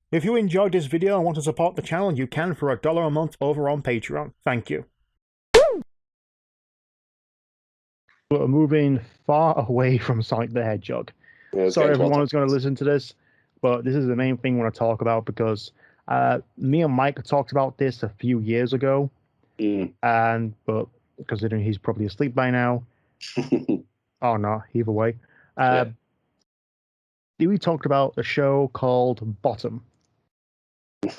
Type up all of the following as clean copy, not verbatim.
If you enjoyed this video and want to support the channel, you can for $1 a month over on Patreon. Thank you. We're moving far away from Sonic the Hedgehog. Yeah, Sorry everyone who's going to listen to this, but this is the main thing I want to talk about because me and Mike talked about this a few years ago, but considering he's probably asleep by now, oh no, either way. We talked about a show called Bottom.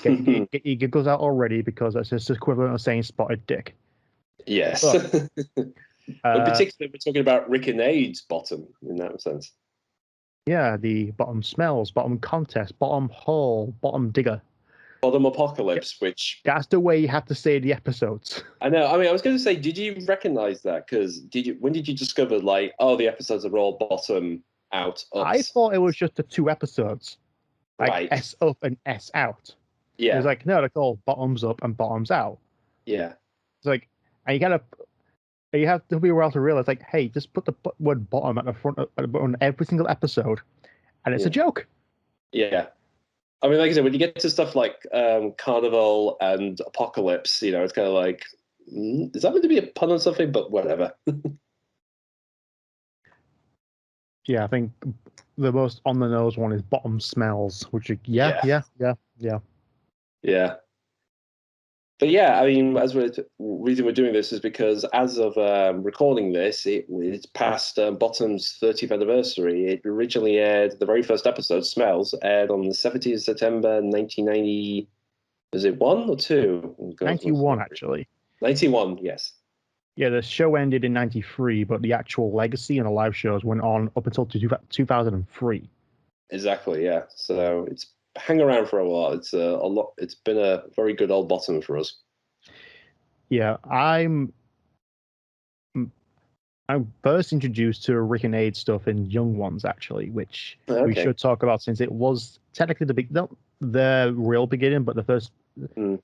Get your giggles out already because that's just equivalent of saying spotted dick. Yes. But particularly, we're talking about Rick and Aid's Bottom in that sense. Yeah, the Bottom Smells, Bottom Contest, Bottom Hole, Bottom Digger. Bottom Apocalypse, which... That's the way you have to say the episodes. I know. I mean, I was going to say, did you recognize that? Because when did you discover, like, oh, the episodes are all bottom out, ups? I thought it was just the 2 episodes. Like right. S up and S out. Yeah. It was like, no, they're called bottoms up and bottoms out. Yeah. It's like, and you have to be able to realize, like, hey, just put the word bottom at the front on every single episode, and it's a joke. Yeah. I mean, like I said, when you get to stuff like Carnival and Apocalypse, you know, it's kind of like, is that meant to be a pun on something? But whatever. Yeah, I think the most on the nose one is Bottom Smells, which yeah. But yeah, I mean, reason we're doing this is because as of recording this, it's past Bottom's 30th anniversary. It originally aired, the very first episode, Smells, aired on the 17th of September 1990. Was it 1 or 2? 91, actually. 91, yes. Yeah, the show ended in 93, but the actual legacy and the live shows went on up until 2003. Exactly, yeah. So it's hang around for a while. It's a lot. It's been a very good old Bottom for us. Yeah, I'm first introduced to Rick and Aid stuff in Young Ones, actually, which we should talk about since it was technically the real beginning, but the first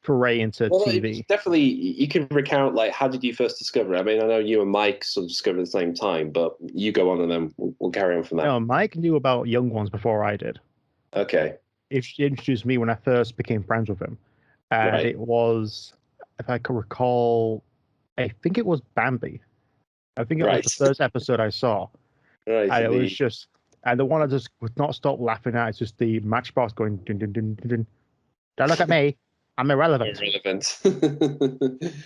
foray into TV. Definitely, you can recount, like, how did you first discover it? I mean, I know you and Mike sort of discovered at the same time, but you go on and then we'll carry on from that. No, Mike knew about Young Ones before I did. Okay. He introduced me when I first became friends with him. And it was, if I can recall, I think it was Bambi. I think it was the first episode I saw. Right. And it was just, and the one I just would not stop laughing at is just the Matchbox going, dun, dun, dun, dun, dun. Don't look at me. I'm irrelevant.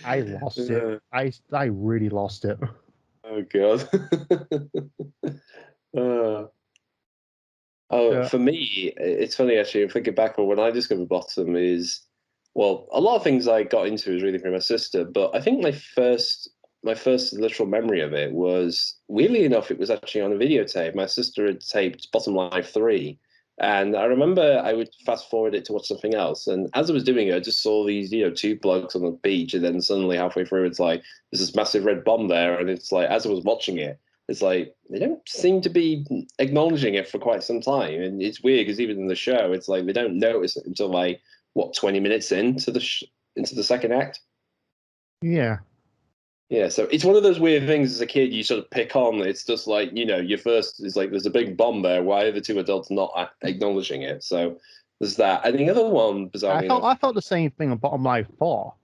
I lost it. I really lost it. Oh, God. For me, it's funny, actually, thinking back on when I discovered Bottom is, well, a lot of things I got into was really from my sister, but I think my first literal memory of it was, weirdly enough, it was actually on a videotape. My sister had taped Bottom Live 3, and I remember I would fast forward it to watch something else, and as I was doing it, I just saw these, you know, 2 blokes on the beach, and then suddenly halfway through, it's like, there's this massive red bomb there, and it's like, as I was watching it, it's like, they don't seem to be acknowledging it for quite some time, and it's weird because even in the show, it's like they don't notice it until, like, what, 20 minutes into the second act? Yeah. Yeah, so it's one of those weird things as a kid you sort of pick on. It's just like, you know, your first is like, there's a big bomb there. Why are the 2 adults not acknowledging it? So there's that. And the other one, bizarrely enough, I felt the same thing on Bottom Live 4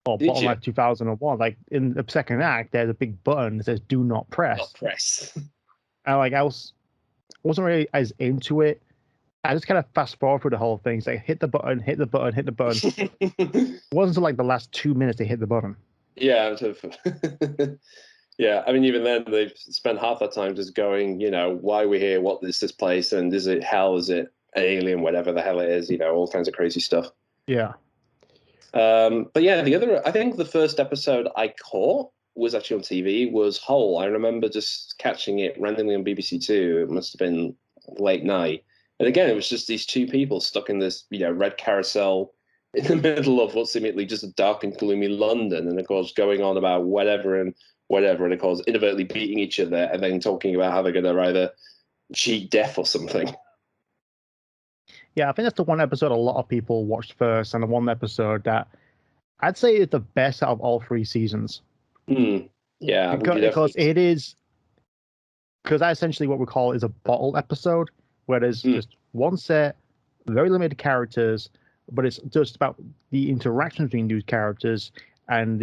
or Bottom Live 2001. Like in the second act, there's a big button that says "Do not press." Not press. And like I wasn't really as into it. I just kind of fast forward through the whole thing. It's like hit the button, hit the button, hit the button. It wasn't until like the last 2 minutes they hit the button. Yeah. Yeah, I mean, even then, they've spent half that time just going, you know, why are we here? What is this place? And is it hell? Is it alien? Whatever the hell it is, you know, all kinds of crazy stuff. Yeah. But yeah, I think the first episode I caught was actually on TV, was Hole. I remember just catching it randomly on BBC Two. It must have been late night. And again, it was just these 2 people stuck in this, you know, red carousel in the middle of what's seemingly just a dark and gloomy London, and of course going on about whatever, and of course inadvertently beating each other, and then talking about how they're going to either cheat death or something. Yeah, I think that's the one episode a lot of people watched first, and the one episode that I'd say is the best out of all 3 seasons. Yeah, because it is, because that essentially what we call is a bottle episode, where there's just one set, very limited characters, but it's just about the interaction between these characters and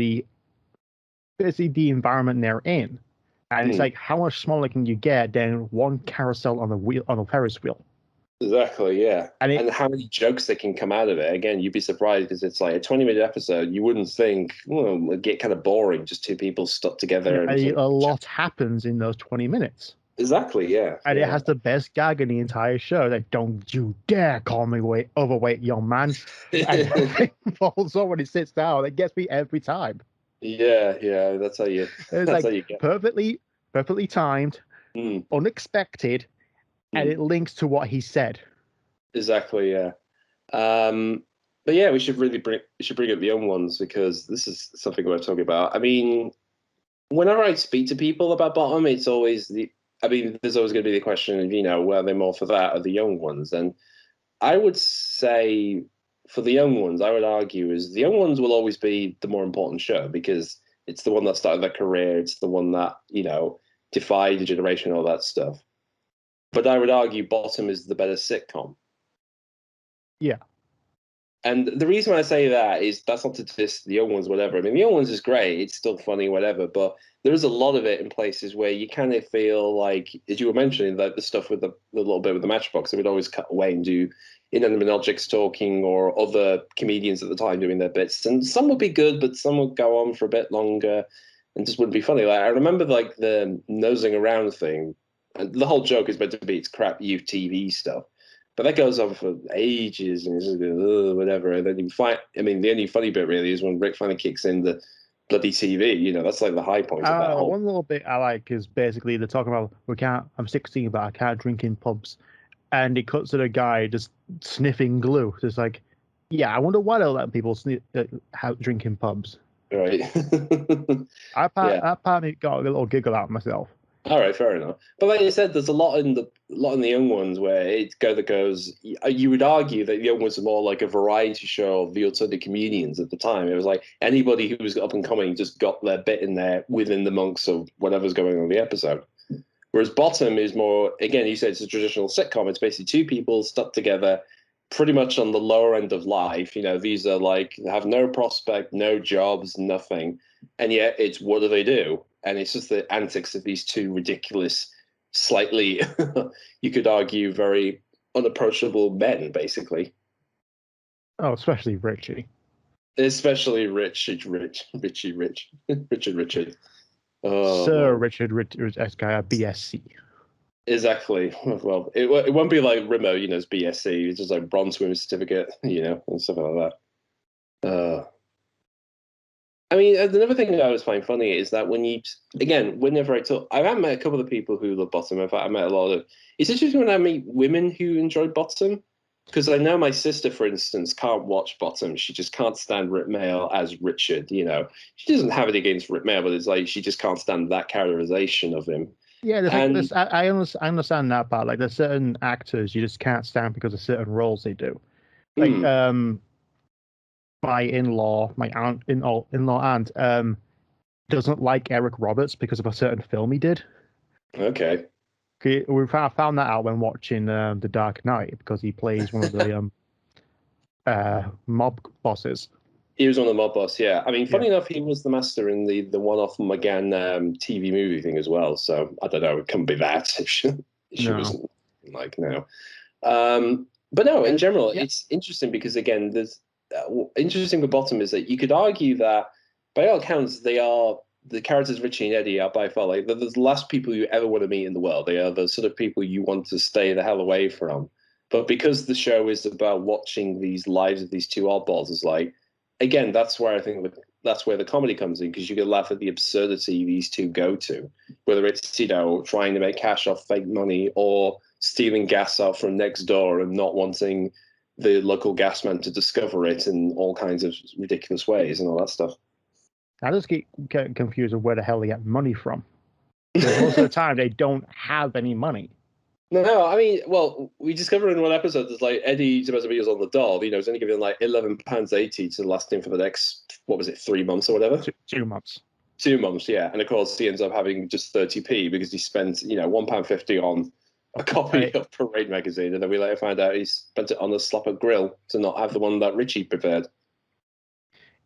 basically the environment they're in. And it's like, how much smaller can you get than one carousel on a Ferris wheel? Exactly, yeah. And how many jokes that can come out of it. Again, you'd be surprised because it's like a 20-minute episode. You wouldn't think, well, it'd get kind of boring, just two people stuck together. And a lot happens in those 20 minutes. Exactly, yeah. And it has the best gag in the entire show. Like, don't you dare call me overweight young man. And the thing falls over when he sits down. It gets me every time. Yeah, that's how you. It's that's like how you get perfectly timed, unexpected, and it links to what he said. Exactly, yeah. But yeah, we should bring up the young ones because this is something we're talking about. I mean, whenever I speak to people about Bottom, it's always there's always going to be the question of, were they more for that or the young ones? And I would say for the young ones, I would argue is the young ones will always be the more important show because it's the one that started their career. It's the one that, defied the generation, all that stuff. But I would argue Bottom is the better sitcom. Yeah. And the reason I say that is that's not to diss the young ones, whatever. I mean, the young ones is great. It's still funny, whatever. But there is a lot of it in places where you kind of feel like, as you were mentioning, that the stuff with the little bit with the Matchbox, they would always cut away and do inanimate objects talking or other comedians at the time doing their bits. And some would be good, but some would go on for a bit longer and just wouldn't be funny. Like I remember like the nosing around thing. And the whole joke is meant to be it's crap youth TV stuff. But that goes on for ages and it's just whatever. And then the only funny bit really is when Rick finally kicks in the bloody TV. That's like the high point of that whole. One little bit I like is basically they're talking about I'm 16, but I can't drink in pubs, and it cuts to the guy just sniffing glue. Just like, yeah, I wonder why they'll let people drink in pubs. Right. That part got a little giggle out of myself. All right, fair enough. But like you said, there's a lot in the young ones where it goes. You would argue that the young ones are more like a variety show of the alternative comedians at the time. It was like anybody who was up and coming just got their bit in there within the monks of whatever's going on in the episode. Whereas Bottom is more, again, you said it's a traditional sitcom. It's basically two people stuck together, pretty much on the lower end of life. These are like they have no prospect, no jobs, nothing, and yet it's what do they do? And it's just the antics of these two ridiculous, slightly, you could argue, very unapproachable men, basically. Oh, especially Richie. Especially Richard. Oh, Sir man. Richard Esquire, BSc. Exactly. Well, it won't be like Rimo, it's BSc. It's just like bronze swimming certificate, and stuff like that. I mean, another thing that I always find funny is that whenever I talk, I've met a couple of people who love Bottom. In fact, I met a lot of. It's interesting when I meet women who enjoy Bottom, because I know my sister, for instance, can't watch Bottom. She just can't stand Mayall as Richard. She doesn't have it against Mayall, but it's like she just can't stand that characterization of him. Yeah, I understand that part. Like, there's certain actors you just can't stand because of certain roles they do. Like, my in-law aunt, doesn't like Eric Roberts because of a certain film he did. Okay. We found that out when watching The Dark Knight because he plays one of the mob bosses. He was on the mob boss, yeah. I mean, funny enough, he was the master in the one-off McGann TV movie thing as well. So I don't know, it couldn't be that if she wasn't like no. But no, in general, it's interesting because again, there's interesting with Bottom is that you could argue that by all accounts, the characters Richie and Eddie are by far like the last people you ever want to meet in the world. They are the sort of people you want to stay the hell away from. But because the show is about watching these lives of these two oddballs, it's like, again, that's where I think that's where the comedy comes in, because you can laugh at the absurdity these two go to, whether it's, trying to make cash off fake money or stealing gas out from next door and not wanting the local gas man to discover it in all kinds of ridiculous ways and all that stuff. I just get confused of where the hell they get money from. Most of the time, they don't have any money. No, I mean, well, we discovered in one episode that like Eddie supposed to be on the dole. He's only giving like £11.80 to last him for the next 3 months or whatever. 2 months. 2 months, yeah. And of course, he ends up having just 30p because he spent £1.50 on a copy of Parade magazine, and then we later find out he spent it on a slapper grill to not have the one that Richie preferred.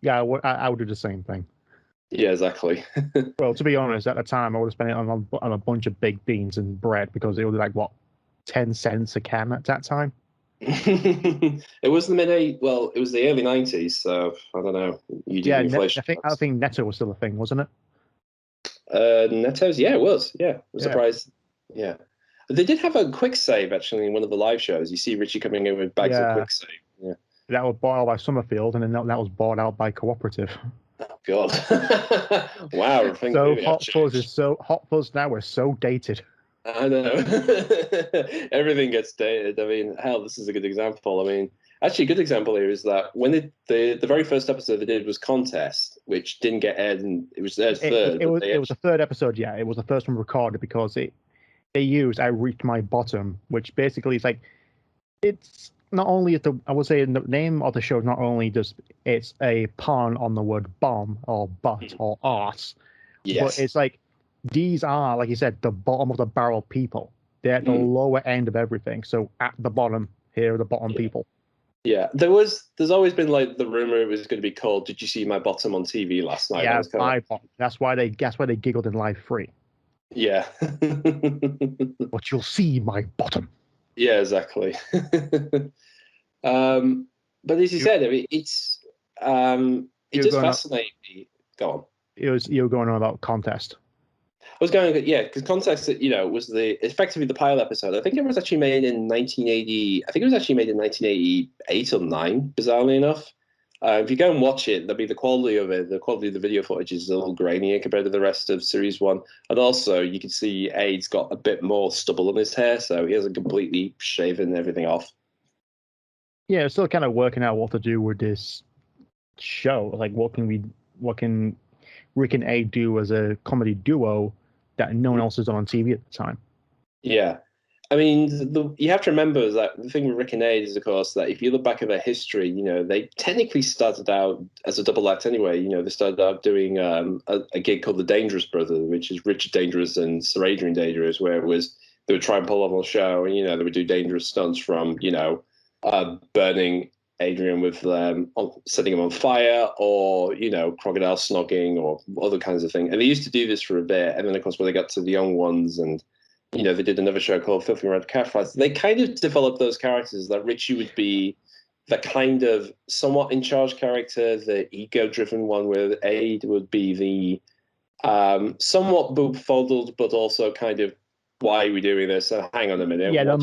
Yeah, I would do the same thing. Yeah, exactly. Well, to be honest, at the time, I would have spent it on a bunch of baked beans and bread because it was like, what, 10 cents a can at that time? It was it was the early 90s, so I don't know. You do inflation. I think Netto was still a thing, wasn't it? Netto's, yeah, it was. Yeah, I'm surprised. Yeah. They did have a quick save, actually, in one of the live shows. You see Richie coming in with bags of quick save. Yeah. That was bought out by Summerfield, and then that was bought out by Cooperative. Oh, God. Wow. Hot Fuzz now is so dated. I know. Everything gets dated. I mean, hell, this is a good example. I mean, actually, a good example here is that when the very first episode they did was Contest, which didn't get aired, and it was aired third. It was the third episode, yeah. It was the first one recorded because they used "I Reached My Bottom," which basically is like, it's not only I would say the name of the show is not only just it's a pun on the word bomb or butt or arse, but it's like these are, like you said, the bottom of the barrel people. They're at the lower end of everything. So at the bottom, here are the bottom people. Yeah, there's always been like the rumor it was going to be called "Did you see my bottom on TV last night?" Yeah, that's why they giggled in Live 3. Yeah. But you'll see my bottom. Yeah, exactly. But as you said, I mean, it just fascinates me. Go on. You were going on about Contest. I was going, yeah, because Contest, was effectively the pilot episode. I think it was actually made in 1980. I think it was actually made in 1988 or 9, bizarrely enough. If you go and watch it, the quality of the video footage is a little grainier compared to the rest of Series 1. And also, you can see Aid's got a bit more stubble in his hair, so he hasn't completely shaven everything off. Yeah, it's still kind of working out what to do with this show. Like, what can Rick and Aid do as a comedy duo that no one else has done on TV at the time? Yeah. I mean, you have to remember that the thing with Rick and Aid is, of course, that if you look back at their history, they technically started out as a double act anyway. They started out doing a gig called The Dangerous Brothers, which is Richard Dangerous and Sir Adrian Dangerous, where they would try and pull on the show, and they would do dangerous stunts from burning Adrian with setting him on fire, or crocodile snogging, or other kinds of things. And they used to do this for a bit, and then of course when they got to the young ones, and they did another show called Filthy Red Cat Fights. They kind of developed those characters that Richie would be the kind of somewhat in charge character, the ego-driven one, where Aid would be the somewhat befuddled, but also kind of, why are we doing this? Hang on a minute. Yeah, the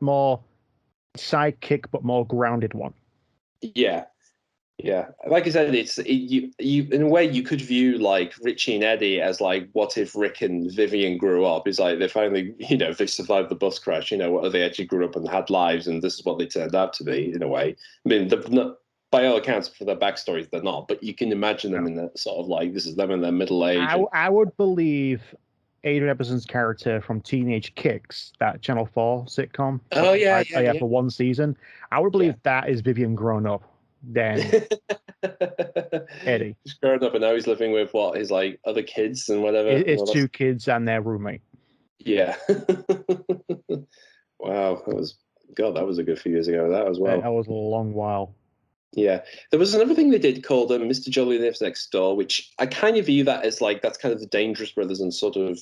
more sidekick but more grounded one. Yeah, like I said, you in a way you could view like Richie and Eddie as like, what if Rick and Vivian grew up? It's like they finally they survived the bus crash. What they actually grew up and had lives, and this is what they turned out to be in a way. I mean, by all accounts, for their backstories, they're not, but you can imagine them in that sort of like, this is them in their middle age. I would believe Adrian Edmondson's character from Teenage Kicks, that Channel 4 sitcom. Oh yeah, for one season. I would believe that is Vivian grown up. Then Eddie. He's grown up and now he's living with his like other kids and whatever. It's 2 kids and their roommate. Yeah. Wow, that was a good few years ago. That as well. That was a long while. Yeah, there was another thing they did called Mr. Jolly Lives Next Door, which I kind of view that as like, that's kind of the Dangerous Brothers and sort of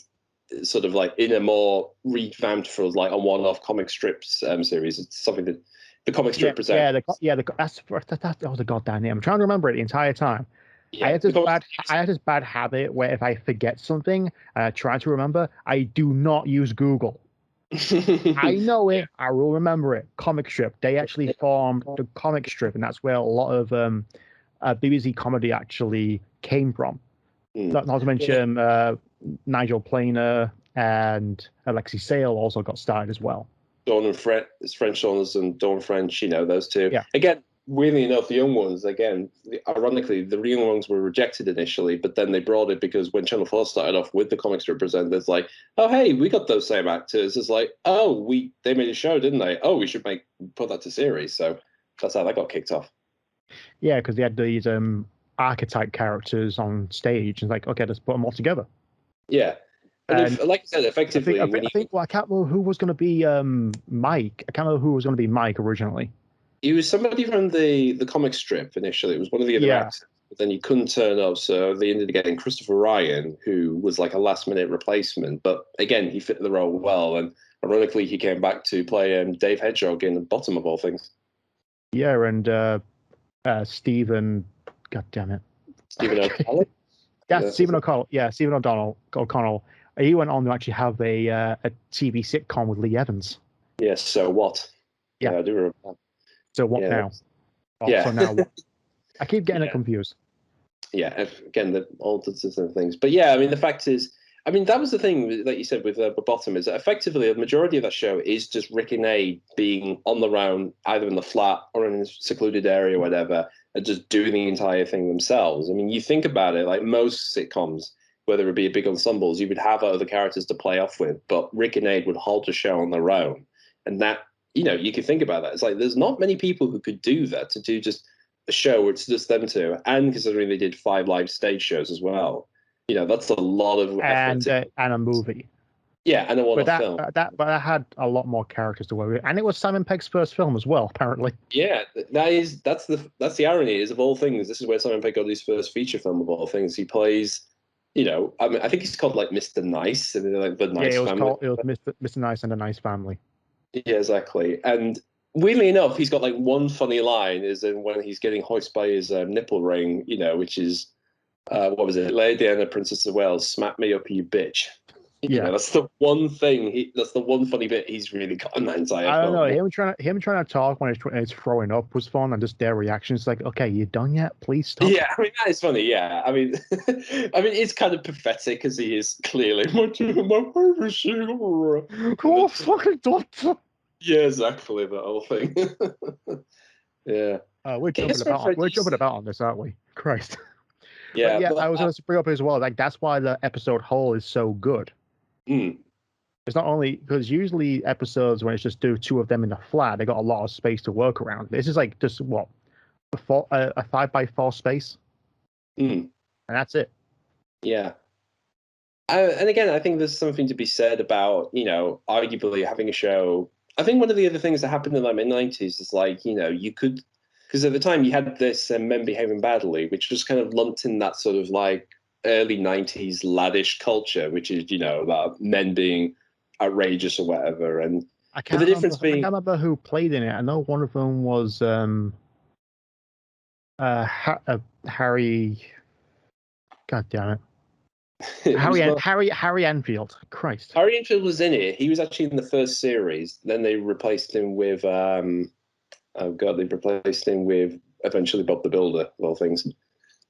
like in a more revamped for like a one-off comic strips series. It's something that the comic strip presents. That was a goddamn name. I'm trying to remember it the entire time. Yeah, I had this bad habit where if I forget something and I try to remember, I do not use Google. I know it. I will remember it. Comic strip. They actually formed the comic strip, and that's where a lot of BBC comedy actually came from. Not to mention Nigel Planer and Alexi Sale also got started as well. Dawn and French Saunders and Dawn French, those two. Yeah. Again, weirdly enough, the young ones, ironically, the young ones were rejected initially, but then they brought it because when Channel 4 started off with the comic strip presenters, like, oh, hey, we got those same actors. It's like, oh, they made a show, didn't they? Oh, we should put that to series. So that's how that got kicked off. Yeah, because they had these archetype characters on stage, and like, okay, let's put them all together. Yeah. And like I said, effectively, I think well, I can't remember who was going to be Mike. I can't remember who was going to be Mike originally. He was somebody from the comic strip initially. It was one of the other actors, but then he couldn't turn up, so they ended up getting Christopher Ryan, who was like a last-minute replacement. But again, he fit the role well, and ironically, he came back to play Dave Hedgehog in the bottom of all things. Yeah, and Stephen, God damn it, Stephen O'Connell. Yeah, Stephen O'Connell. Yeah, Stephen O'Connell. He went on to actually have a TV sitcom with Lee Evans. Yes. So what? Yeah, I do remember that. So what now? Oh, yeah. So now what? I keep getting it confused. Yeah. Again, all the different things. But yeah, I mean, the fact is, I mean, that was the thing that you said with Bottom is that effectively the majority of that show is just Rick and Aid being on the round, either in the flat or in a secluded area or whatever, and just doing the entire thing themselves. I mean, you think about it, like most sitcoms, whether it be big ensembles, you would have other characters to play off with, but Rick and Aid would hold the show on their own. And that, you could think about that. It's like there's not many people who could do that, to do just a show where it's just them two, and considering they did 5 live stage shows as well. That's a lot of effort. And a movie. Yeah, and a one-off film. But that had a lot more characters to work with, and it was Simon Pegg's first film as well, apparently. Yeah, that's the irony is, of all things, this is where Simon Pegg got his first feature film of all things. He plays, I mean, I think he's called like Mr. Nice, and like the Nice Family. It was Mr. Nice and the Nice Family. Yeah, exactly. And weirdly enough, he's got like one funny line is in when he's getting hoisted by his nipple ring, which is. What was it? Lady Diana, Princess of Wales, smack me up, you bitch. Yeah, that's the one thing. That's the one funny bit he's really got in that entire film. I don't know. Him trying to talk when he's throwing up was fun, and just their reactions like, "Okay, you done yet? Please stop." Yeah, I mean that is funny. Yeah, I mean, it's kind of pathetic because he is clearly my favorite singer. Oh, fucking doctor. Yeah, exactly that whole thing. Yeah. We're jumping about on this, aren't we? Christ. Yeah, but I was going to bring up as well. Like that's why the episode whole is so good. It's not only because usually episodes when it's just two of them in a flat, they got a lot of space to work around. This is like just what a 5x4 space, and that's it. Yeah. And again, I think there's something to be said about arguably having a show. I think one of the other things that happened in the mid-90s is like you could. Because at the time you had this Men Behaving Badly, which was kind of lumped in that sort of like early 90s laddish culture, which is, about men being outrageous or whatever. And I can't remember who played in it. I know one of them was Harry. God damn it. Harry Enfield. Christ. Harry Enfield was in it. He was actually in the first series. Then they replaced him with they replaced him with eventually Bob the Builder, of all things.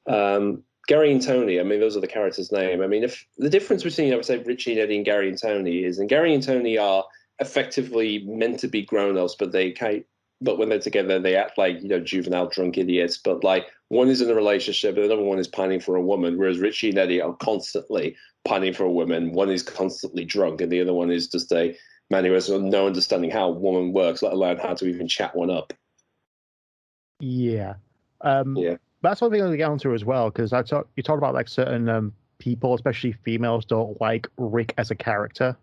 Gary and Tony, I mean, those are the characters' name. I mean, if the difference between, I would say, Richie and Eddie and Gary and Tony is, and Gary and Tony are effectively meant to be grown-ups, but when they're together, they act like, juvenile drunk idiots. But like one is in a relationship and the other one is pining for a woman, whereas Richie and Eddie are constantly pining for a woman. One is constantly drunk and the other one is just a man who has no understanding how a woman works, let alone how to even chat one up. Yeah. That's one thing I get onto as well, because you talked about like certain people, especially females, don't like Rick as a character.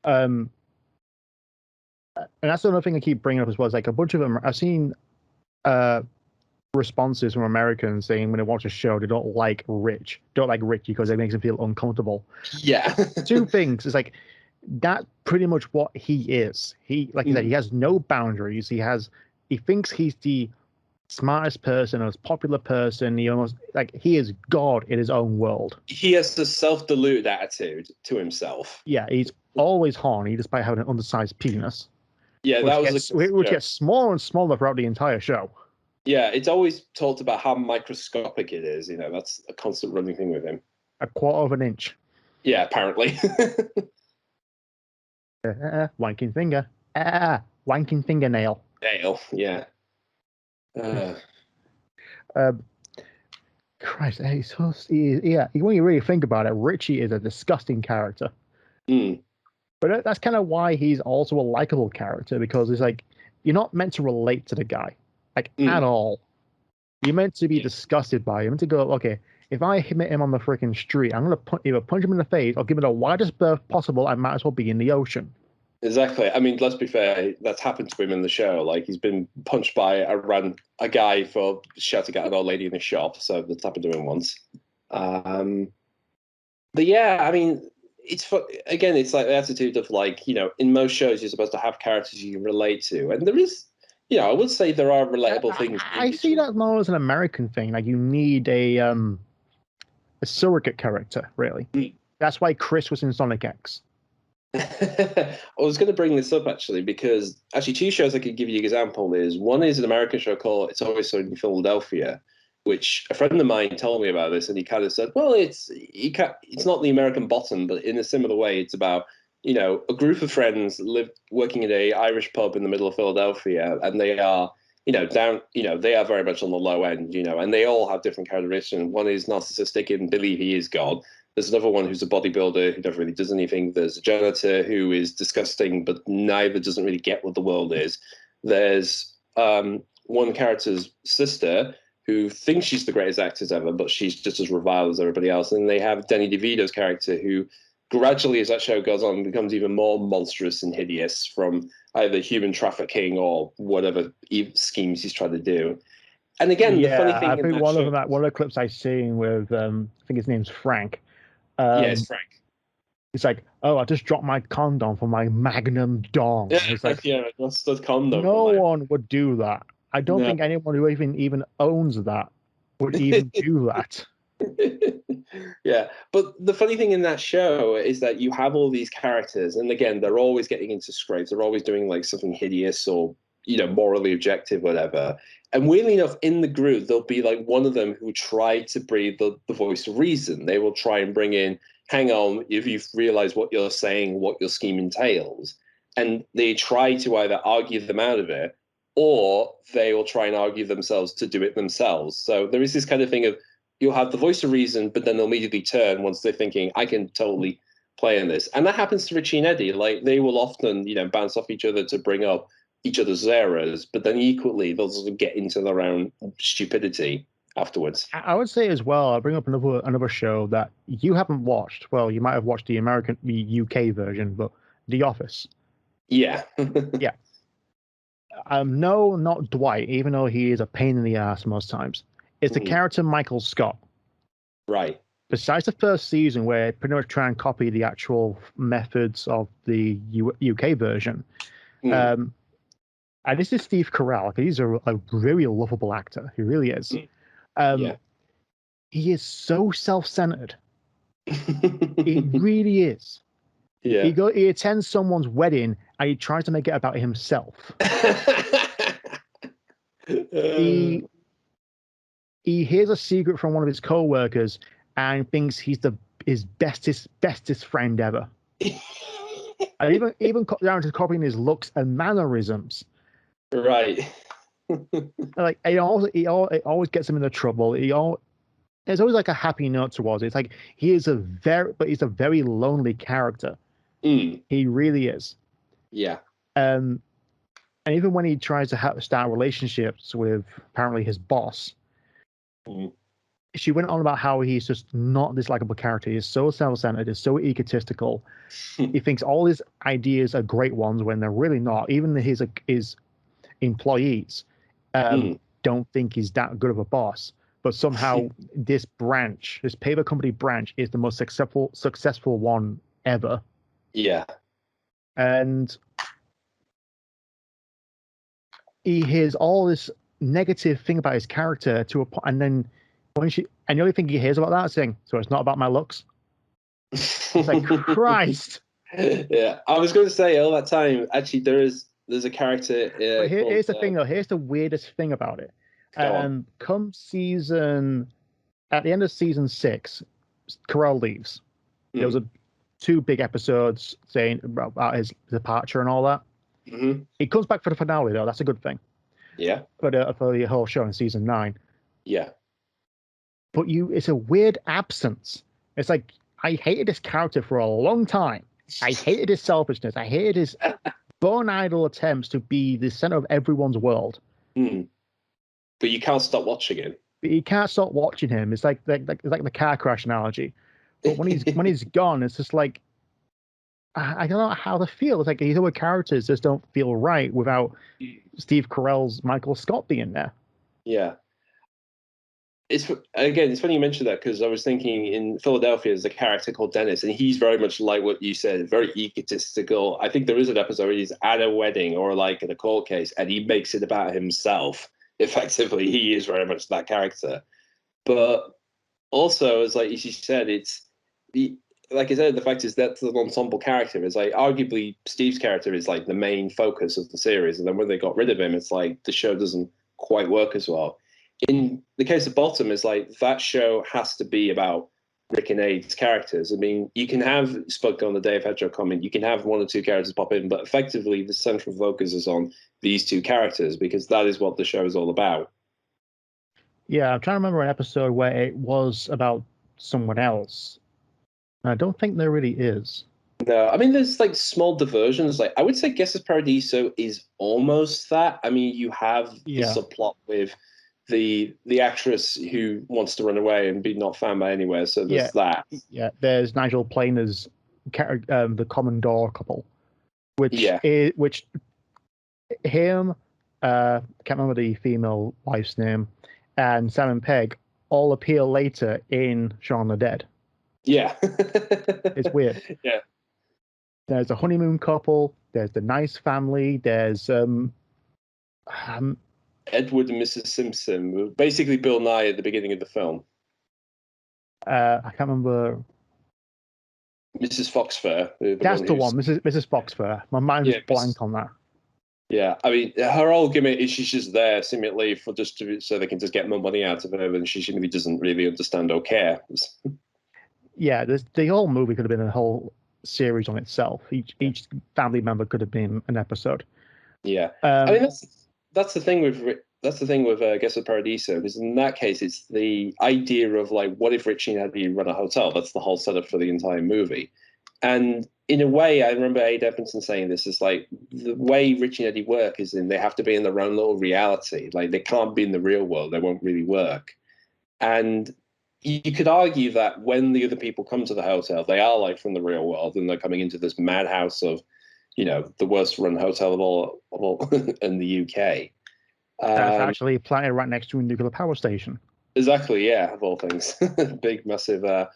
And that's another thing I keep bringing up as well. Is like a bunch of them. I've seen responses from Americans saying when they watch a show they don't like Richie because it makes them feel uncomfortable. Yeah. Two things. It's like that's pretty much what he is. He, like you said, he has no boundaries. He thinks he's the smartest person, most popular person. He is God in his own world. He has the self-deluded attitude to himself. Yeah, he's always horny despite having an undersized penis. Yeah, which gets smaller and smaller throughout the entire show. Yeah, it's always talked about how microscopic it is. That's a constant running thing with him. A quarter of an inch. Yeah, apparently. Wanking finger. Wanking fingernail. Nail, yeah. Christ, when you really think about it, Richie is a disgusting character. But that's kind of why he's also a likable character, because it's like you're not meant to relate to the guy at all. You're meant to be disgusted by him, to go, okay, if I hit him on the freaking street, I'm gonna either punch him in the face or give him the widest berth possible. I might as well be in the ocean. Exactly. I mean, let's be fair. That's happened to him in the show. Like, he's been punched by a guy for shouting at an old lady in the shop. So that's happened to him once. But yeah, I mean, it's like the attitude of, like, in most shows you're supposed to have characters you can relate to, and there is, I would say there are relatable things. I see that more as an American thing. Like, you need a surrogate character, really. That's why Chris was in Sonic X. I was going to bring this up actually, because actually two shows I could give you an example is, one is an American show called It's Always Sunny in Philadelphia, which a friend of mine told me about this, and he kind of said, well, it's not the American Bottom, but in a similar way, it's about, a group of friends working in a Irish pub in the middle of Philadelphia, and they are, they are very much on the low end, and they all have different characteristics. One is narcissistic and believe he is God. There's another one who's a bodybuilder who never really does anything. There's a janitor who is disgusting, but neither doesn't really get what the world is. There's one character's sister who thinks she's the greatest actress ever, but she's just as reviled as everybody else. And they have Danny DeVito's character, who gradually, as that show goes on, becomes even more monstrous and hideous from either human trafficking or whatever schemes he's trying to do. And again, the funny thing, I think one of the clips I've seen with, I think his name's Frank. It's Frank. It's like, oh, I just dropped my condom for my Magnum dong. It's like, yeah, that's the condom. No one would do that. I don't think anyone who even owns that would even do that. Yeah, but the funny thing in that show is that you have all these characters, and again, they're always getting into scrapes. They're always doing like something hideous or, morally objective, whatever. And weirdly enough, in the group, there'll be like one of them who tried to breathe the voice of reason. They will try and bring in, hang on, if you've realized what you're saying, what your scheme entails. And they try to either argue them out of it, or they will try and argue themselves to do it themselves. So there is this kind of thing of, you'll have the voice of reason, but then they'll immediately turn once they're thinking, I can totally play in this. And that happens to Richie and Eddie. Like, they will often, bounce off each other to bring up each other's errors, but then equally they'll sort of get into their own stupidity afterwards. I would say as well, I'll bring up another show that you haven't watched. Well, you might have watched the UK version, but The Office. Yeah. Yeah. No, not Dwight, even though he is a pain in the ass most times. It's the character Michael Scott. Right. Besides the first season, where pretty much try and copy the actual methods of the UK version. And this is Steve Carell. He's a very lovable actor. He really is. He is so self-centered. He really is. Yeah. He attends someone's wedding and he tries to make it about himself. He hears a secret from one of his co-workers and thinks he's his bestest friend ever. And even down to copying his looks and mannerisms. Right. Like, it always gets him into trouble. There's always like a happy note towards it. It's like he's a very lonely character. He really is. Yeah. And even when he tries to start relationships with apparently his boss, she went on about how he's just not this likable character. He's so self-centered, he's so egotistical. He thinks all his ideas are great ones when they're really not. Even his employees don't think he's that good of a boss. But somehow this paper company branch, is the most successful one ever. Yeah. And he hears all this negative thing about his character to a point, and then the only thing he hears about that is saying, so it's not about my looks. It's like, Christ. Yeah, I was going to say all that time, actually, there's a character. Here's the thing, though. Here's the weirdest thing about it. At the end of season 6, Carell leaves. There was 2 big episodes saying about his departure and all that. He comes back for the finale, though. That's a good thing. Yeah. For the whole show in season 9. Yeah. But it's a weird absence. It's like, I hated this character for a long time. I hated his selfishness. I hated his bone idle attempts to be the center of everyone's world. But you can't stop watching it. but you can't stop watching him. It's it's like the car crash analogy. But when he's gone, it's just like I don't know how to feel. It's like these other characters just don't feel right without Steve Carell's Michael Scott being there. Yeah. It's funny you mentioned that because I was thinking in Philadelphia there's a character called Dennis, and he's very much like what you said, very egotistical. I think there is an episode where he's at a wedding or like in a court case, and he makes it about himself. Effectively, he is very much that character. But also, as like you said, like I said, the fact is that's the ensemble character. Is like arguably Steve's character is like the main focus of the series, and then when they got rid of him, it's like the show doesn't quite work as well. In the case of Bottom, is like that show has to be about Rick and Aid's characters. I mean, you can have spoken on the Dave Hedger comment, you can have one or two characters pop in, but effectively the central focus is on these two characters because that is what the show is all about. Yeah, I'm trying to remember an episode where it was about someone else. I don't think there really is. No, I mean, there's like small diversions. Like I would say Guesses Paradiso is almost that. I mean, you have the subplot with the actress who wants to run away and be not found by anywhere. So there's that. Yeah, there's Nigel Planer's the Commodore couple, which him, I can't remember the female wife's name, and Sam and Peg all appear later in Shaun the Dead. Yeah. It's weird. Yeah. There's a honeymoon couple. There's the nice family. There's Edward and Mrs. Simpson, basically Bill Nye at the beginning of the film. I can't remember. Mrs. Foxfur. That's the one, Mrs. Foxfur. My mind was blank on that. Yeah, I mean, her whole gimmick is she's just there seemingly for so they can just get more money out of her, and she seemingly doesn't really understand or care. Yeah, the whole movie could have been a whole series on itself. Each family member could have been an episode. Yeah, I mean that's the thing with Guesses Paradiso, because in that case it's the idea of like, what if Richie and Eddie run a hotel? That's the whole setup for the entire movie. And in a way, I remember Aid Edmonson saying this is like the way Richie and Eddie work is they have to be in their own little reality. Like they can't be in the real world; they won't really work. And you could argue that when the other people come to the hotel, they are like from the real world, and they're coming into this madhouse of, the worst run hotel of all in the UK. That's actually planted right next to a nuclear power station. Exactly, yeah, of all things. Big, massive, and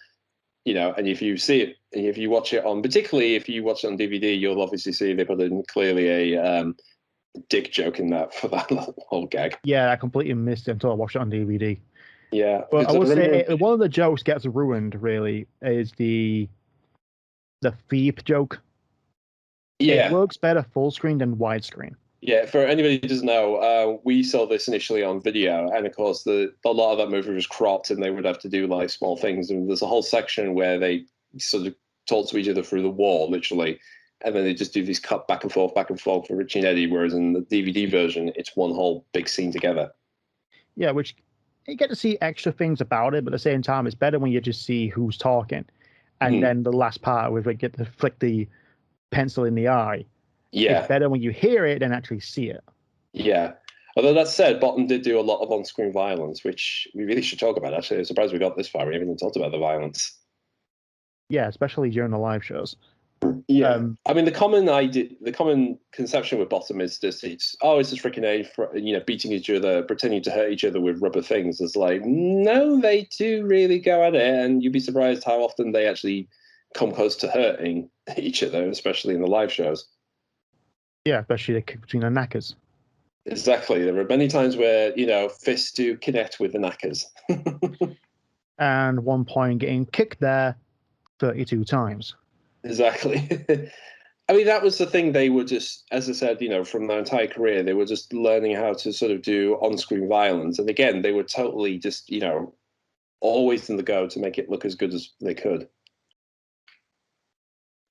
if you see it, if you watch it particularly if you watch it on DVD, you'll obviously see they put in clearly a dick joke in that for that whole gag. Yeah, I completely missed it until I watched it on DVD. Yeah. But I would say one of the jokes gets ruined, really, is the Phoebe joke. Yeah. It works better full screen than widescreen. Yeah, for anybody who doesn't know, we saw this initially on video, and of course, a lot of that movie was cropped, and they would have to do like small things. And there's a whole section where they sort of talk to each other through the wall, literally, and then they just do these cut back and forth for Richie and Eddie. Whereas in the DVD version, it's one whole big scene together. Yeah, which you get to see extra things about it, but at the same time, it's better when you just see who's talking, and then the last part where they get to flick the pencil in the eye. Yeah. It's better when you hear it than actually see it. Yeah. Although that said, Bottom did do a lot of on-screen violence, which we really should talk about, actually. I'm surprised we got this far. We haven't even talked about the violence. Yeah, especially during the live shows. Yeah. I mean, the common conception with Bottom is just, it's just freaking A, beating each other, pretending to hurt each other with rubber things. It's like, no, they do really go at it, and you'd be surprised how often they actually come close to hurting each other, especially in the live shows. Yeah, especially the kick between the knackers. Exactly. There are many times where, fists do connect with the knackers. And one point getting kicked there 32 times. Exactly. I mean, that was the thing. They were just, as I said, from their entire career, they were just learning how to sort of do on-screen violence. And again, they were totally just, always in the go to make it look as good as they could.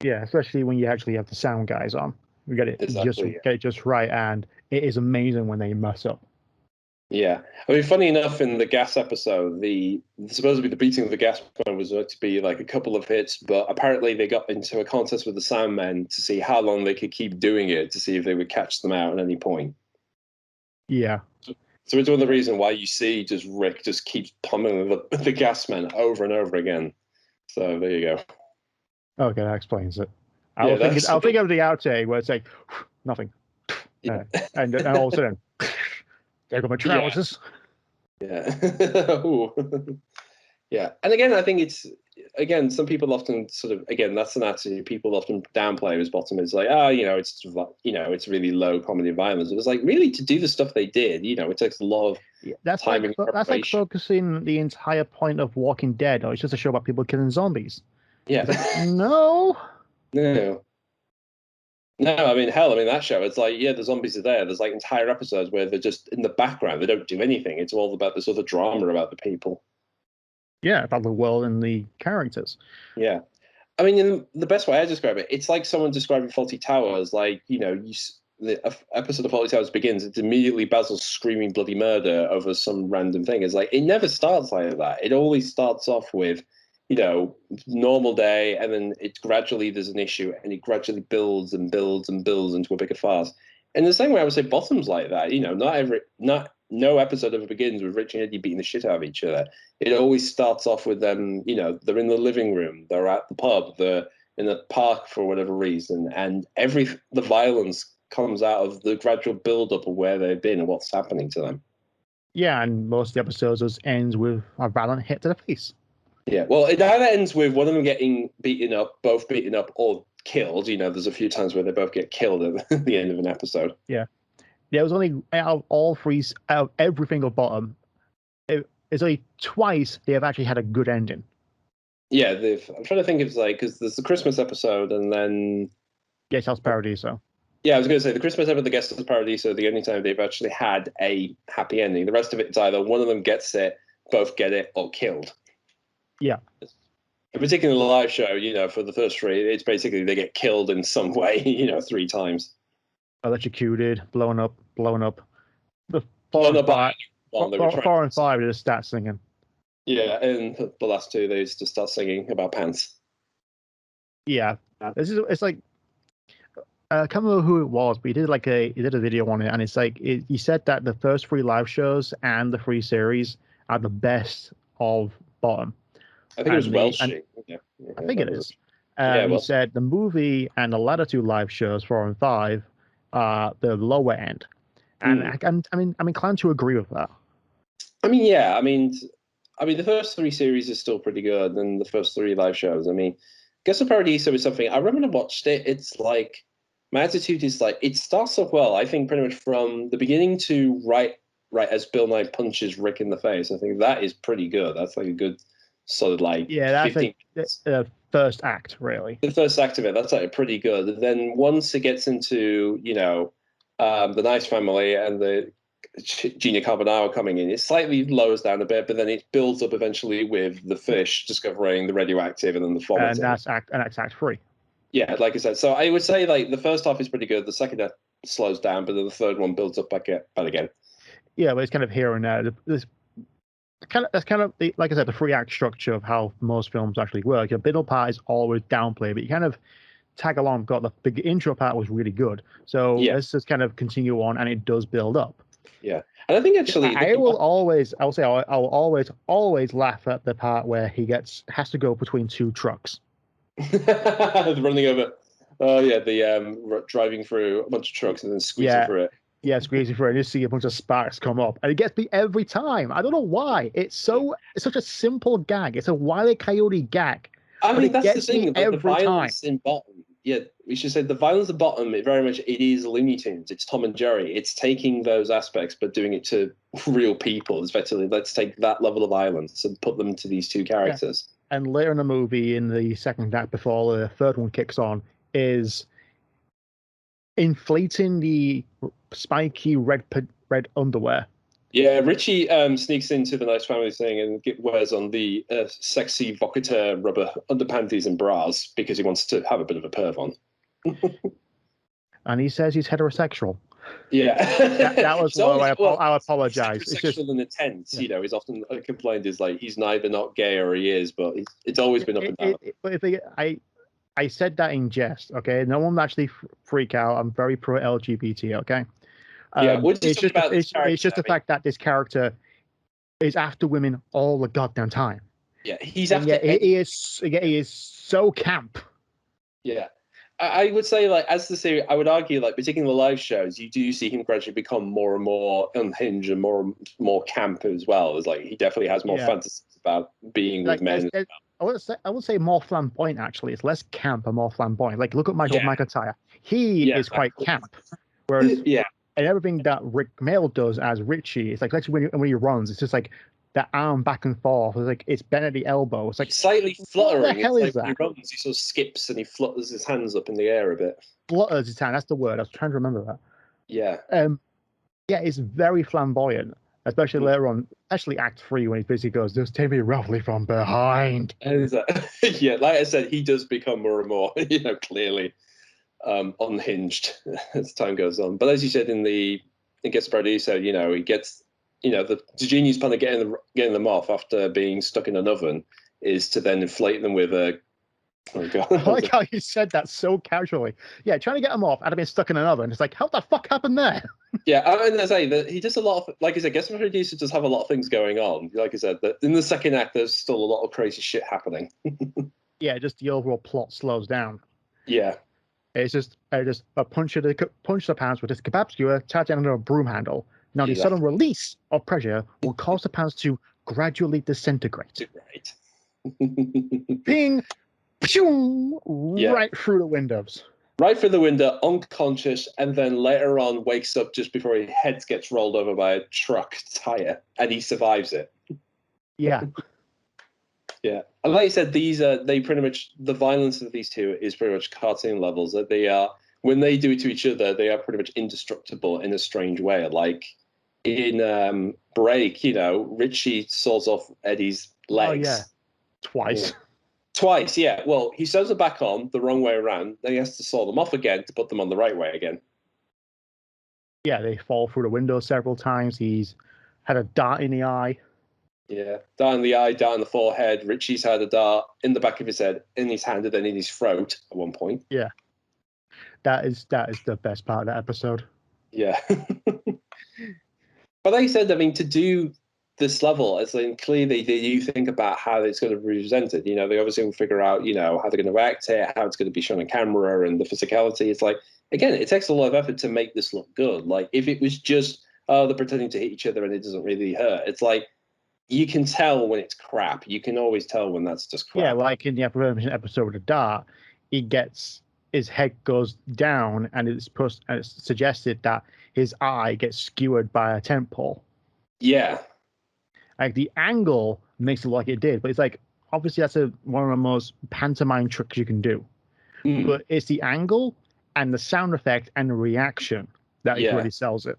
Yeah, especially when you actually have the sound guys on. We get it get it just right, and it is amazing when they mess up. Yeah, I mean, funny enough, in the gas episode, supposedly the beating of the gas man was to be like a couple of hits, but apparently they got into a contest with the sound men to see how long they could keep doing it, to see if they would catch them out at any point. Yeah, So it's one of the reasons why you see just Rick just keeps pummeling the gas man over and over again. So there you go. Okay, that explains it. I'll think of the outtake where it's like nothing, and all of a sudden, there go my trousers. Yeah. Yeah. And again, I think some people often sort of, that's an attitude people often downplay as bottom. It's like, it's really low comedy violence. It was like, really, to do the stuff they did, it takes a lot of time and preparation. That's like focusing the entire point of Walking Dead. It's just a show about people killing zombies. Yeah. Like, no. No, I mean, that show, it's like, the zombies are there. There's like entire episodes where they're just in the background. They don't do anything. It's all about this other drama about the people. Yeah, about the world and the characters. Yeah. I mean, in the best way I describe it, it's like someone describing Fawlty Towers. Like, the episode of Fawlty Towers begins, it's immediately Basil screaming bloody murder over some random thing. It's like, it never starts like that. It always starts off with, normal day, and then there's an issue, and it gradually builds and builds and builds into a bigger farce. In the same way, I would say Bottom's like that. No episode ever begins with Rich and Eddie beating the shit out of each other. It always starts off with them, they're in the living room, they're at the pub, they're in the park for whatever reason, and the violence comes out of the gradual build-up of where they've been and what's happening to them. Yeah, and most of the episodes just ends with a violent hit to the face. Yeah, well, it either ends with one of them getting both beaten up, or killed. There's a few times where they both get killed at the end of an episode. Yeah. There was only, out of every single Bottom, it's only twice they have actually had a good ending. Yeah, I'm trying to think of because there's the Christmas episode and then Guest House Paradiso. Yeah, I was going to say the Christmas episode, the Guest House Paradiso, the only time they've actually had a happy ending. The rest of it's either one of them gets it, both get it, or killed. Yeah. In particular, the live show, for the first three, it's basically they get killed in some way, 3 times. Electrocuted, blown up. The four and five, they just start singing. Yeah, and the last two, they just start singing about pants. Yeah, it's like I can't remember who it was, but he did a video on it, and it's like he said that the first 3 live shows and the 3 series are the best of Bottom. I think it was Welsh. I think it is. He said the movie and the latter 2 live shows, 4 and 5, are the lower end, and I'm inclined to agree with that. I mean, yeah, I mean, the first 3 series is still pretty good, and the first 3 live shows. I mean, Guess of Paradiso is something I remember when I watched it. It's like my attitude is like it starts off well. I think pretty much from the beginning to right as Bill Nye punches Rick in the face. I think that is pretty good. That's like a good solid that's 15 the first act, really. The first act of it, that's like pretty good. Then once it gets into the Nice Family and the Gina Carbonaro coming in, it slightly lowers down a bit, but then it builds up eventually with the fish discovering the radioactive and then the vomiting. And that's act 3. Yeah, like I said, so I would say the first half is pretty good. The second half slows down, but then the third one builds up back again. Yeah, but it's kind of here and there. That's kind of like I said, the 3-act structure of how most films actually work. Your middle part is always downplayed, but you kind of tag along. Got the intro part was really good, so let's just kind of continue on, and it does build up. Yeah, and I think actually, I will always laugh at the part where he has to go between 2 trucks. Running over. Oh yeah, the driving through a bunch of trucks and then squeezing through it. Yeah, squeezing through it, and you see a bunch of sparks come up, and it gets me every time. I don't know why. It's such a simple gag. It's a Wile E. Coyote gag. I mean, that's the thing. Every the violence time. In Bottom. Yeah, we should say the violence at Bottom. It is Looney Tunes. It's Tom and Jerry. It's taking those aspects but doing it to real people. It's effectively, let's take that level of violence and put them to these 2 characters. Yeah. And later in the movie, in the second act, before the third one kicks on, is inflating the spiky red underwear. Yeah, Richie sneaks into the Nice Family thing and wears on the sexy Vocateur rubber underpanties and bras because he wants to have a bit of a perv on. And he says he's heterosexual. Yeah. that was I apologize. It's just in the tense, he's often complained is like he's neither not gay or he is, but it's always been up and down. I said that in jest, okay? No one actually freak out. I'm very pro LGBT, okay? It's just the fact that this character is after women all the goddamn time. Yeah, he's after. He is so camp. Yeah, I would say, like, as the series, I would argue, like, particularly in the live shows, you do see him gradually become more and more unhinged and more camp as well. As like he definitely has more fantasies about being with men. I would say more flamboyant. Actually, it's less camp and more flamboyant. Like, look at Michael McIntyre. He is quite camp, whereas and everything that Mayall does as Richie, it's like actually when he runs, it's just like that arm back and forth. It's like it's bent at the elbow. It's like slightly fluttering. What the hell is that? When he runs, he sort of skips and he flutters his hands up in the air a bit. Flutters his hand. That's the word. I was trying to remember that. Yeah. Yeah, it's very flamboyant, especially later on. Actually, Act 3 when he basically goes, "Just take me roughly from behind." Yeah, like I said, he does become more and more, clearly unhinged as time goes on. But as you said it gets Paradiso, he gets. The genius plan of getting them off after being stuck in an oven is to then inflate them with a. Oh God! I like how you said that so casually. Yeah, trying to get them off and been stuck in an oven. It's like, how the fuck happened there? Yeah, I mean, I say that he does a lot of, like I said, Guest Producer does have a lot of things going on. Like I said, that in the second act, there's still a lot of crazy shit happening. Yeah, just the overall plot slows down. Yeah. It's just a punch the pants with this kebab skewer tied under a broom handle. Now, the sudden release of pressure will cause the pants to gradually disintegrate. Ping! Pshoo, right through the windows. Right through the window, unconscious, and then later on wakes up just before his head gets rolled over by a truck tire, and he survives it. Yeah. Yeah. And like you said, they pretty much, the violence of these two is pretty much cartoon levels. That they are, when they do it to each other, they are pretty much indestructible in a strange way. Like in Break, Richie saws off Eddie's legs. Oh, yeah. Twice. Yeah. Twice, yeah. Well, he sews them back on the wrong way around. Then he has to saw them off again to put them on the right way again. Yeah, they fall through the window several times. He's had a dart in the eye. Yeah, dart in the eye, dart in the forehead. Richie's had a dart in the back of his head, in his hand, and then in his throat at one point. Yeah. That is the best part of that episode. Yeah. But like I said, I mean, to do this level, as in clearly they do think about how it's going to be presented. They obviously will figure out, how they're going to act it, how it's going to be shown on camera, and the physicality. It's like, again, it takes a lot of effort to make this look good. Like if it was just, they're pretending to hit each other and it doesn't really hurt. It's like you can tell when it's crap. You can always tell when that's just crap. Yeah, like in the episode of the dart, his head goes down and it's suggested that his eye gets skewered by a tent pole. Yeah. Like the angle makes it like it did, but it's like obviously that's one of the most pantomime tricks you can do. But it's the angle and the sound effect and the reaction that really sells it.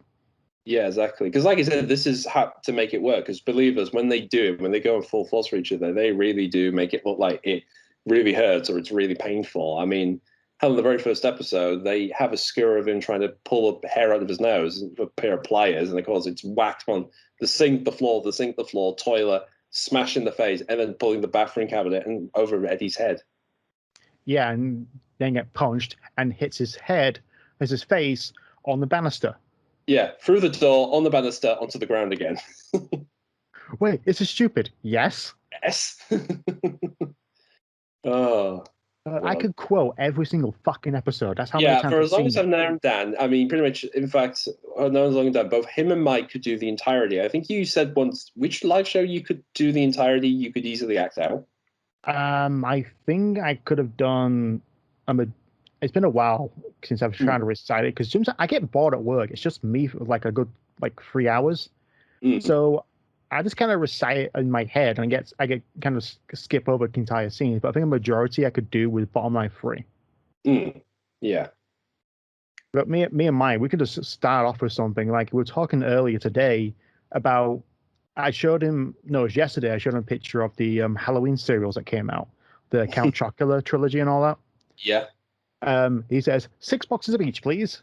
Yeah, exactly. Because like I said, this is how to make it work. Because believe us, when they do it, when they go in full force for each other, they really do make it look like it really hurts or it's really painful. I mean, hell, in the very first episode, they have a skewer of him trying to pull a hair out of his nose with a pair of pliers, and of course it's whacked on the sink, the floor, toilet, smash in the face, and then pulling the bathroom cabinet and over Eddie's head. Yeah, and then get punched and hits his face on the banister. Yeah, through the door, on the banister, onto the ground again. Wait, this is stupid. Yes? Yes. Oh. I could quote every single fucking episode. That's how many times for as long as I've known Dan, I mean, pretty much, in fact, I've known as long as Dan, both him and Mike could do the entirety. I think you said once, which live show you could do the entirety, you could easily act out? I think I could have done... it's been a while since I've tried to recite it, because sometimes I get bored at work. It's just me for like a good 3 hours. So I just kind of recite it in my head, and I get kind of skip over the entire scene. But I think a majority I could do with bottom line 3. Yeah. But me and Mike, we could just start off with something like we were talking earlier today about. I showed him. No, it was yesterday. I showed him a picture of the Halloween serials that came out, the Count Chocula trilogy and all that. Yeah. He says 6 boxes of each, please.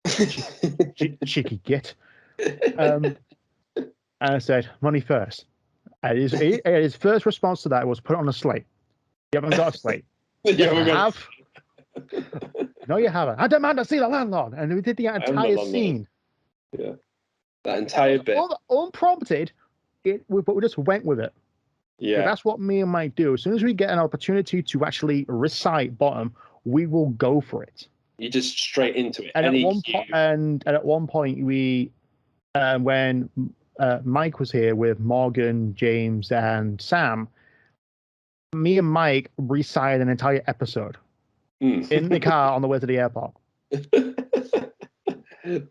Cheeky git. And I said, money first. And his first response to that was, put it on a slate. You haven't got a slate. You have? No, you haven't. I demand to see the landlord. And we did the entire scene. Yeah. That entire bit. Unprompted, but we just went with it. Yeah. But that's what me and Mike do. As soon as we get an opportunity to actually recite bottom, we will go for it. You just straight into it. And at one point, we, when Mike was here with Morgan, James, and Sam, me and Mike recited an entire episode in the car on the way to the airport.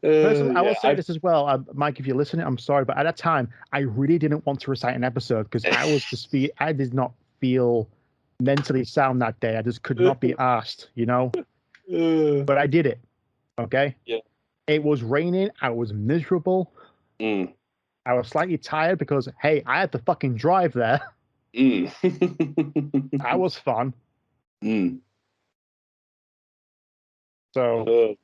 Personally, I will say this as well, Mike. If you're listening, I'm sorry, but at that time, I really didn't want to recite an episode because I did not feel mentally sound that day. I just could not be asked, you know. But I did it. Okay. Yeah. It was raining. I was miserable. I was slightly tired because hey, I had to fucking drive there. That was fun. So.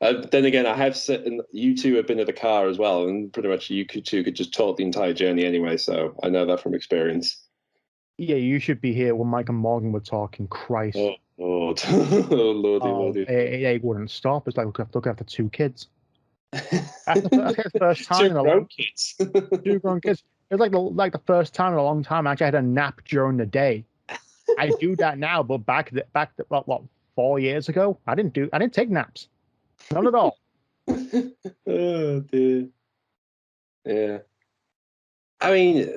Then again, I have said, and you two have been in the car as well, and pretty much you two could just talk the entire journey anyway. So I know that from experience. Yeah, you should be here when Mike and Morgan were talking. Christ, oh Lord, oh Lordy. It wouldn't stop. It's like look after two kids. That's the first time. Two grown kids. Two grown kids. It was like the first time in a long time I actually had a nap during the day. I do that now, but back 4 years ago, I didn't take naps. Not at all. Oh dear. Yeah. I mean,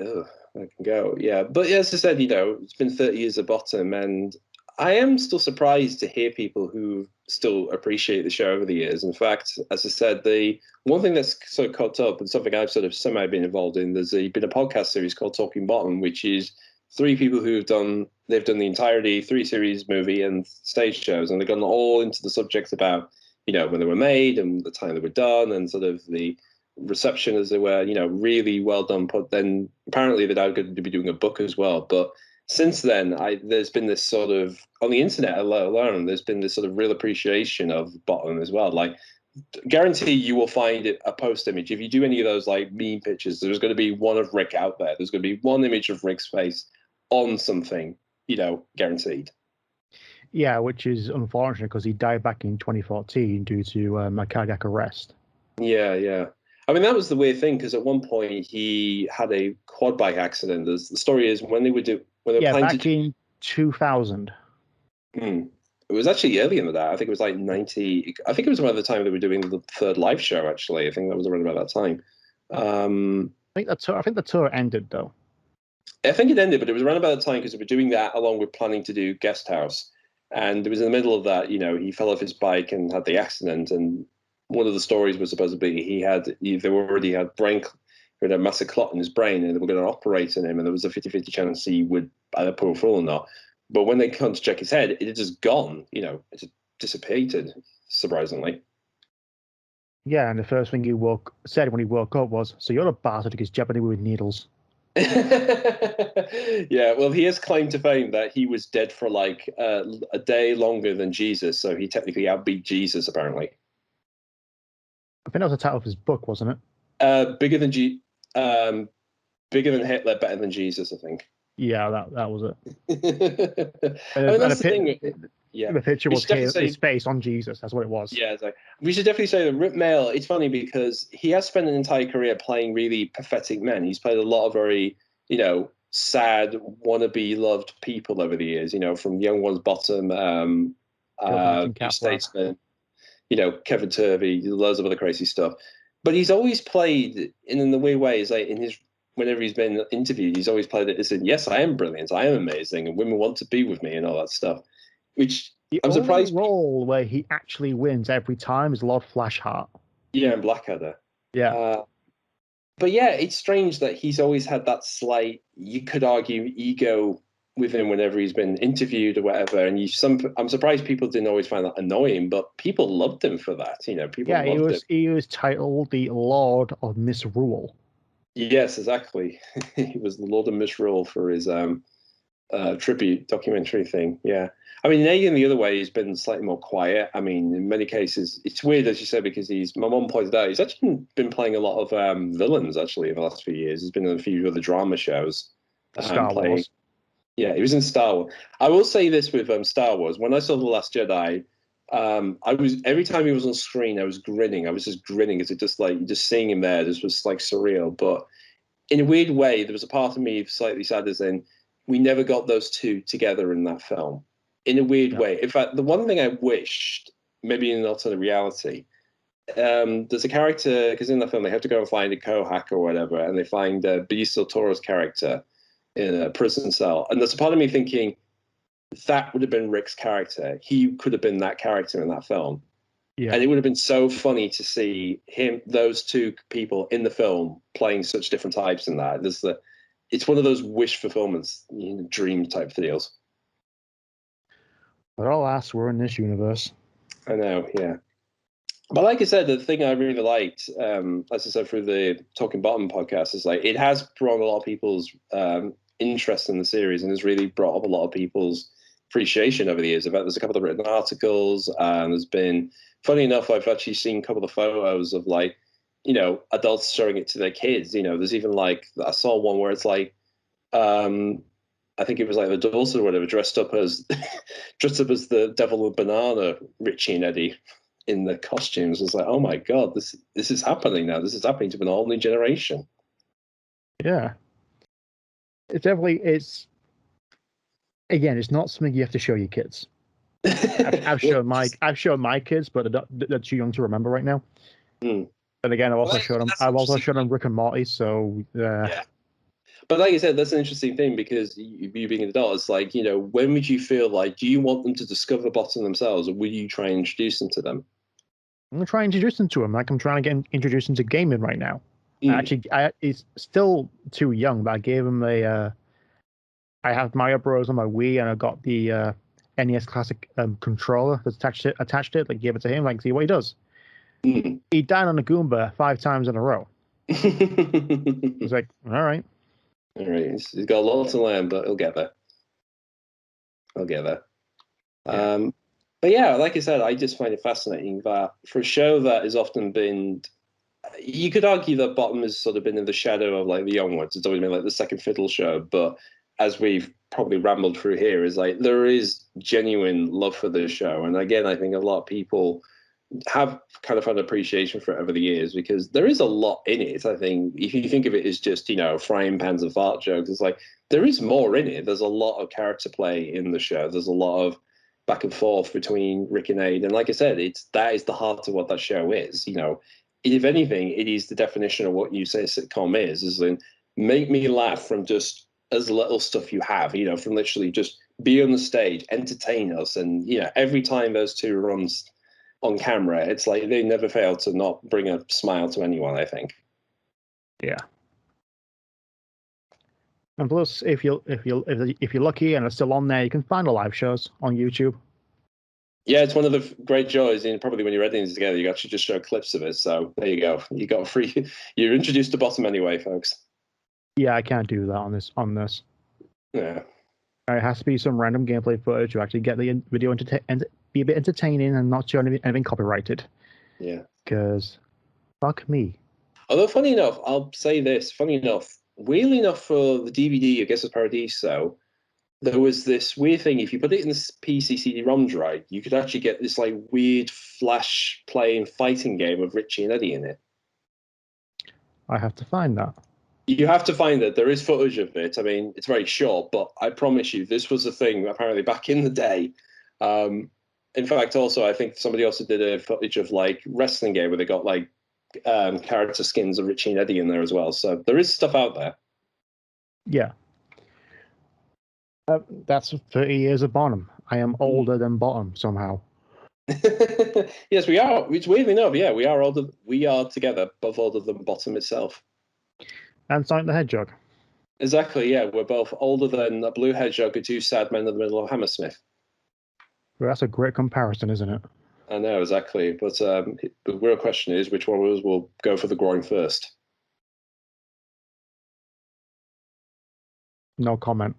I can go. Yeah, but as I said, it's been 30 years of bottom, and I am still surprised to hear people who still appreciate the show over the years. In fact, as I said, the one thing that's sort of caught up and something I've sort of semi been involved in, there's been a podcast series called Talking Bottom, which is 3 people who've done the entirety 3 series movie and stage shows, and they've gone all into the subjects about when they were made and the time they were done and sort of the reception as they were, really well done. But then apparently they're now going to be doing a book as well. But since then, there's been this sort of, on the internet alone, there's been this sort of real appreciation of bottom as well. Like, guarantee you will find a post image. If you do any of those like meme pictures, there's going to be one of Rick out there. There's going to be one image of Rick's face on something, guaranteed. Yeah, which is unfortunate because he died back in 2014 due to a cardiac arrest. Yeah. I mean, that was the weird thing because at one point he had a quad bike accident. The story is when they were back in 2000. It was actually earlier than that. I think it was like 90. I think it was around the time they were doing the 3rd live show. Actually, I think that was around about that time. I think the tour ended though. I think it ended, but it was around about the time because they were doing that along with planning to do Guest House. And it was in the middle of that, he fell off his bike and had the accident. And one of the stories was supposedly they already had a massive clot in his brain and they were going to operate on him. And there was a 50-50 chance he would either pull through or not. But when they come to check his head, it had just gone, it just dissipated, surprisingly. Yeah, and the first thing he said when he woke up was, "So you're a bastard because jabbing me with needles." Yeah, well, he has claimed to fame that he was dead for like a day longer than Jesus, so he technically outbeat Jesus, apparently. I think that was the title of his book, wasn't it? Bigger than Hitler, better than Jesus, I think. Yeah, that was it. That's the thing. Yeah, the picture was his face on Jesus. That's what it was. Yeah, we should definitely say that Rip Mayall. It's funny because he has spent an entire career playing really pathetic men. He's played a lot of very, sad, wannabe loved people over the years. From Young Ones Bottom, New Statesman, Kevin Turvey, loads of other crazy stuff. But he's always played in the weird ways, like whenever he's been interviewed, he's always played it as in, yes, I am brilliant, I am amazing, and women want to be with me and all that stuff. Which I'm surprised. The role where he actually wins every time is Lord Flashheart. Yeah, and Blackadder. Yeah. But yeah, it's strange that he's always had that slight, you could argue, ego with him whenever he's been interviewed or whatever. And I'm surprised people didn't always find that annoying, but people loved him for that. People loved him. He was titled the Lord of Misrule. Yes, exactly. He was the Lord of Misrule for his tribute documentary thing. Yeah. I mean, Negan the other way has been slightly more quiet. I mean, in many cases, it's weird, as you said, because my mum pointed out, he's actually been playing a lot of villains, actually, in the last few years. He's been in a few other drama shows. Star Wars. Yeah, he was in Star Wars. I will say this with Star Wars. When I saw The Last Jedi, I was every time he was on screen, I was grinning. I was just grinning as it just like just seeing him there. This was like surreal, but in a weird way, there was a part of me slightly sad as in we never got those two together in that film. In a weird way. In fact, the one thing I wished, maybe in an alternate reality, there's a character, because in the film they have to go and find a co-hack or whatever, and they find Benicio del Toro's character in a prison cell. And there's a part of me thinking that would have been Rick's character. He could have been that character in that film. Yeah. And it would have been so funny to see those two people in the film playing such different types in that. It's one of those wish fulfillments, dream type deals. But alas, we're in this universe. I know, yeah. But like I said, the thing I really liked, as I said through the Talking Bottom podcast, is like it has brought a lot of people's interest in the series and has really brought up a lot of people's appreciation over the years. In fact, there's a couple of written articles, and there's been, funny enough, I've actually seen a couple of photos of like, adults showing it to their kids. There's even like, I saw one where it's like, I think it was like the daughter or whatever, dressed up as the devil and banana, Richie and Eddie in the costumes. It's like, oh my God, this is happening now. This is happening to an whole new generation. Yeah. It's not something you have to show your kids. I've shown my kids, but they're too young to remember right now. Mm. But again, I've also shown them Rick and Morty. So yeah. But like I said, that's an interesting thing because you being an adult, it's like, when would you feel like, do you want them to discover bottom themselves, or will you try and introduce them to them? I'm going to try and introduce them to them. Like I'm trying to get introduced into gaming right now. He's still too young, but I gave him I have Mario Bros on my Wii, and I got the NES Classic controller that's attached to it. Like, gave it to him, like, see what he does. He died on a Goomba 5 times in a row. He's like, all right. He's got a lot to learn, but he'll get there. Yeah. But yeah, like I said, I just find it fascinating that for a show that has often been, you could argue that Bottom has sort of been in the shadow of like the Onwards. It's always been like the second fiddle show, but as we've probably rambled through here, is like there is genuine love for the show. And again, I think a lot of people have kind of had an appreciation for it over the years because there is a lot in it. I think if you think of it as just, frying pans and fart jokes, it's like there is more in it. There's a lot of character play in the show. There's a lot of back and forth between Rick and Aid. And like I said, that is the heart of what that show is. If anything, it is the definition of what you say a sitcom is in make me laugh from just as little stuff you have, from literally just be on the stage, entertain us. And, every time those two runs on camera, it's like they never fail to not bring a smile to anyone, I think. Yeah. And plus, if you're lucky and are still on there, you can find the live shows on YouTube. Yeah, it's one of the great joys. And probably when you're editing this together, you actually just show clips of it. So there you go. You got free. You're introduced to Bottom anyway, folks. Yeah, I can't do that on this. Yeah. It has to be some random gameplay footage to actually get the video and be a bit entertaining and not show anything copyrighted. Yeah. Because fuck me. Although funny enough, I'll say this. Funny enough, weirdly enough, for the DVD, I guess it's Paradiso, there was this weird thing. If you put it in the PC CD-ROM drive, you could actually get this like weird flash playing fighting game of Richie and Eddie in it. I have to find that. You have to find it. There is footage of it. I mean, it's very short, but I promise you, this was a thing apparently back in the day. In fact, also, I think somebody also did a footage of like wrestling game where they got like character skins of Richie and Eddie in there as well. So there is stuff out there. Yeah. That's 30 years of Bottom. I am older than Bottom somehow. Yes, we are. It's weirdly enough, yeah, we are older. We are together, both older than Bottom itself. And Sonic the Hedgehog. Exactly, yeah. We're both older than a blue hedgehog and 2 sad men in the middle of Hammersmith. Well, that's a great comparison, isn't it? I know, exactly. But the real question is, which one of us will go for the groin first? No comment.